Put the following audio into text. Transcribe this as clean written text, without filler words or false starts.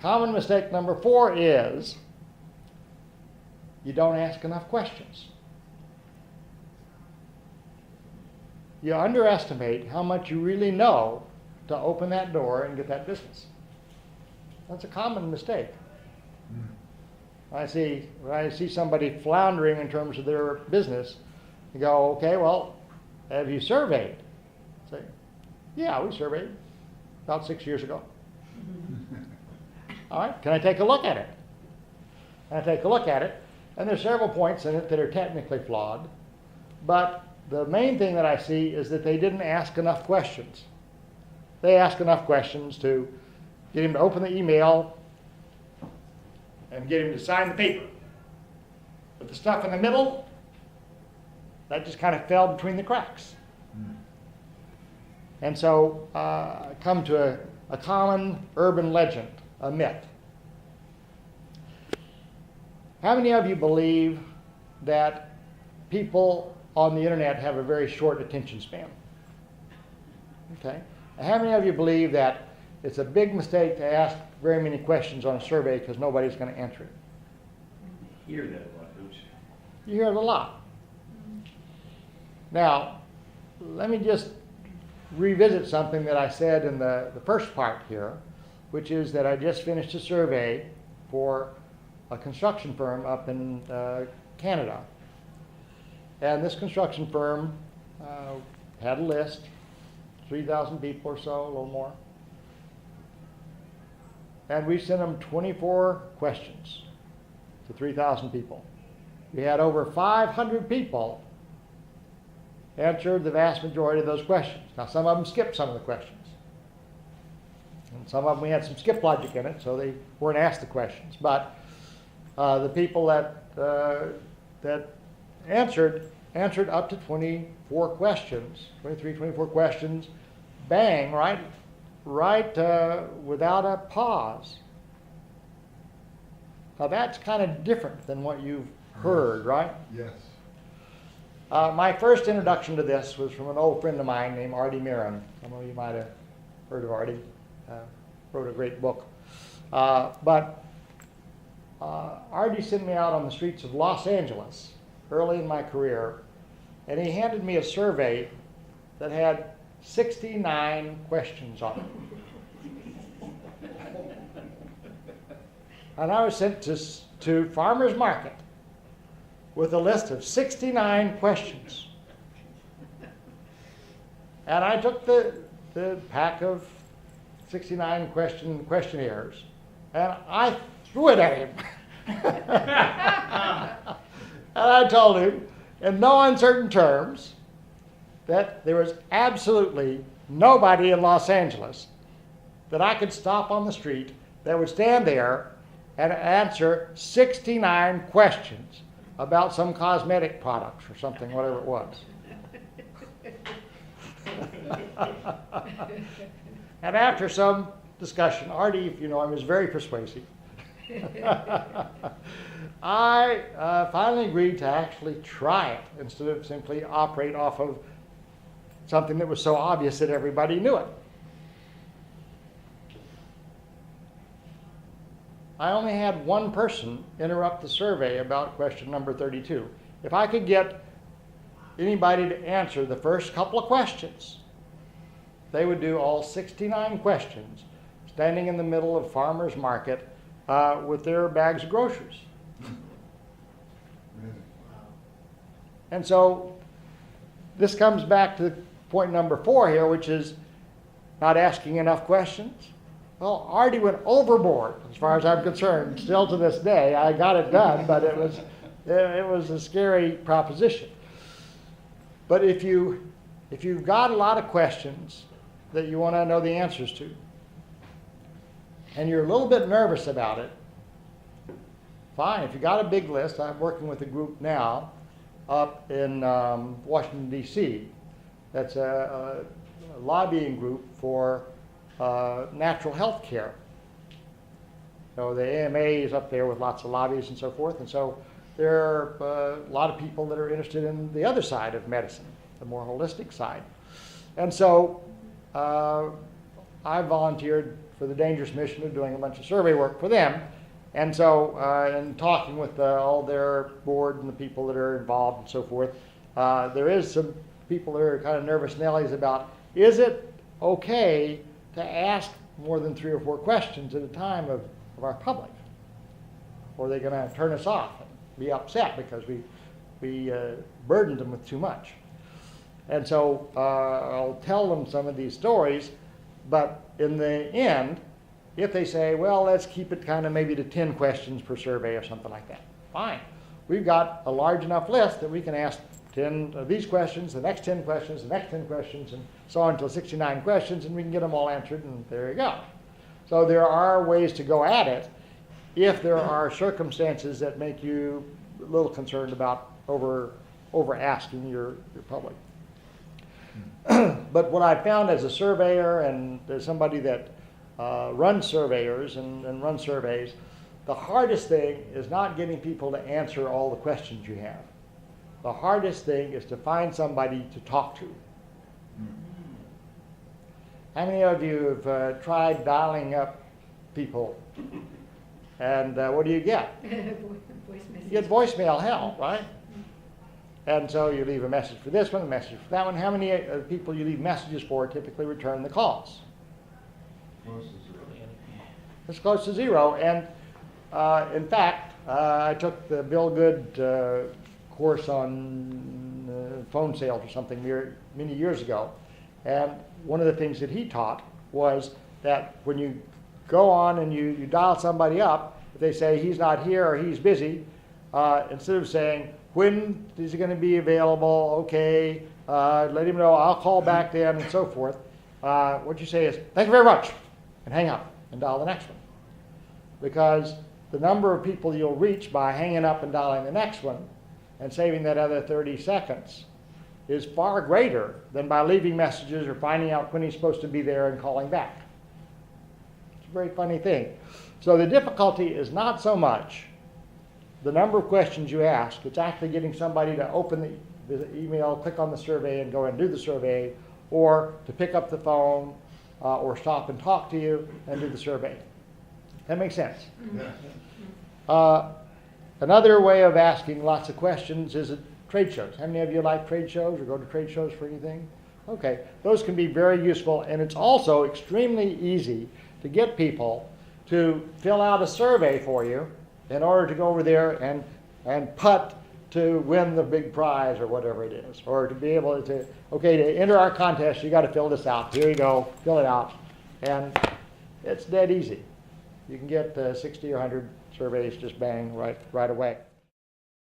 Common mistake number 4 is you don't ask enough questions. You underestimate how much you really know to open that door and get that business. That's a common mistake. When I see somebody floundering in terms of their business, you go, okay, well, have you surveyed? Say, yeah, we surveyed about 6 years ago. All right, can I take a look at it? And I take a look at it, and there's several points in it that are technically flawed, but the main thing that I see is that they didn't ask enough questions. They asked enough questions to get him to open the email and get him to sign the paper. But the stuff in the middle, that just kind of fell between the cracks. And so I come to a common urban legend, a myth. How many of you believe that people on the internet have a very short attention span? Okay. And how many of you believe that it's a big mistake to ask very many questions on a survey because nobody's going to answer it? You hear that a lot, don't you? You hear it a lot. Now, let me just revisit something that I said in the first part here, which is that I just finished a survey for a construction firm up in Canada. And this construction firm had a list, 3,000 people or so, a little more. And we sent them 24 questions to 3,000 people. We had over 500 people answered the vast majority of those questions. Now, some of them skipped some of the questions. And some of them we had some skip logic in it, so they weren't asked the questions. But the people that answered up to 24 questions, 24 questions, bang, right without a pause. Now that's kind of different than what you've heard, right? Yes. My first introduction to this was from an old friend of mine named Artie Mirren. Some of you might have heard of Artie. Wrote a great book. But Artie sent me out on the streets of Los Angeles early in my career, and he handed me a survey that had 69 questions on it. And I was sent to Farmers Market with a list of 69 questions. And I took the pack of 69 questionnaires and I threw it at him. And I told him in no uncertain terms that there was absolutely nobody in Los Angeles that I could stop on the street that would stand there and answer 69 questions about some cosmetic products or something, whatever it was. And after some discussion, Artie, if you know him, is very persuasive. I finally agreed to actually try it instead of simply operate off of something that was so obvious that everybody knew it. I only had one person interrupt the survey about question number 32. If I could get anybody to answer the first couple of questions, they would do all 69 questions standing in the middle of Farmers Market with their bags of groceries. And so this comes back to point number 4 here, which is not asking enough questions. Well, Artie went overboard, as far as I'm concerned. Still to this day, I got it done, but it was a scary proposition. But if you've got a lot of questions that you want to know the answers to, and you're a little bit nervous about it, fine. If you got a big list, I'm working with a group now up in Washington, D.C. That's a lobbying group for natural health care. So the AMA is up there with lots of lobbies and so forth, and so there are a lot of people that are interested in the other side of medicine, the more holistic side. And so I volunteered for the dangerous mission of doing a bunch of survey work for them. And so, in talking with all their board and the people that are involved and so forth, there is some people that are kind of nervous Nellies about, is it okay to ask more than 3 or 4 questions at a time of our public? Or are they going to turn us off and be upset because we burdened them with too much? And so I'll tell them some of these stories, but in the end, if they say, well, let's keep it kind of maybe to 10 questions per survey or something like that, fine. We've got a large enough list that we can ask 10 of these questions, the next 10 questions, the next 10 questions, and so on until 69 questions, and we can get them all answered, and there you go. So there are ways to go at it if there are circumstances that make you a little concerned about over asking your public. But what I found as a surveyor and as somebody that runs surveyors and runs surveys, the hardest thing is not getting people to answer all the questions you have. The hardest thing is to find somebody to talk to. How many of you have tried dialing up people? And what do you get? Voice You get voicemail hell, right? And so you leave a message for this one, a message for that one. How many people you leave messages for typically return the calls? Close to 0. It's close to 0. And in fact, I took the Bill Good course on phone sales or something many years ago. And one of the things that he taught was that when you go on and you dial somebody up, if they say he's not here or he's busy, instead of saying, when is he going to be available? Okay, let him know, I'll call back then, and so forth. What you say is, thank you very much, and hang up and dial the next one. Because the number of people you'll reach by hanging up and dialing the next one and saving that other 30 seconds is far greater than by leaving messages or finding out when he's supposed to be there and calling back. It's a very funny thing. So the difficulty is not so much the number of questions you ask, it's actually getting somebody to open the email, click on the survey and go and do the survey, or to pick up the phone or stop and talk to you and do the survey. That makes sense? Yes. Another way of asking lots of questions is at trade shows. How many of you like trade shows or go to trade shows for anything? Okay, those can be very useful, and it's also extremely easy to get people to fill out a survey for you in order to go over there and putt to win the big prize or whatever it is, or to be able to, okay, to enter our contest, you got to fill this out. Here you go, fill it out. And it's dead easy. You can get 60 or 100 surveys just bang right away.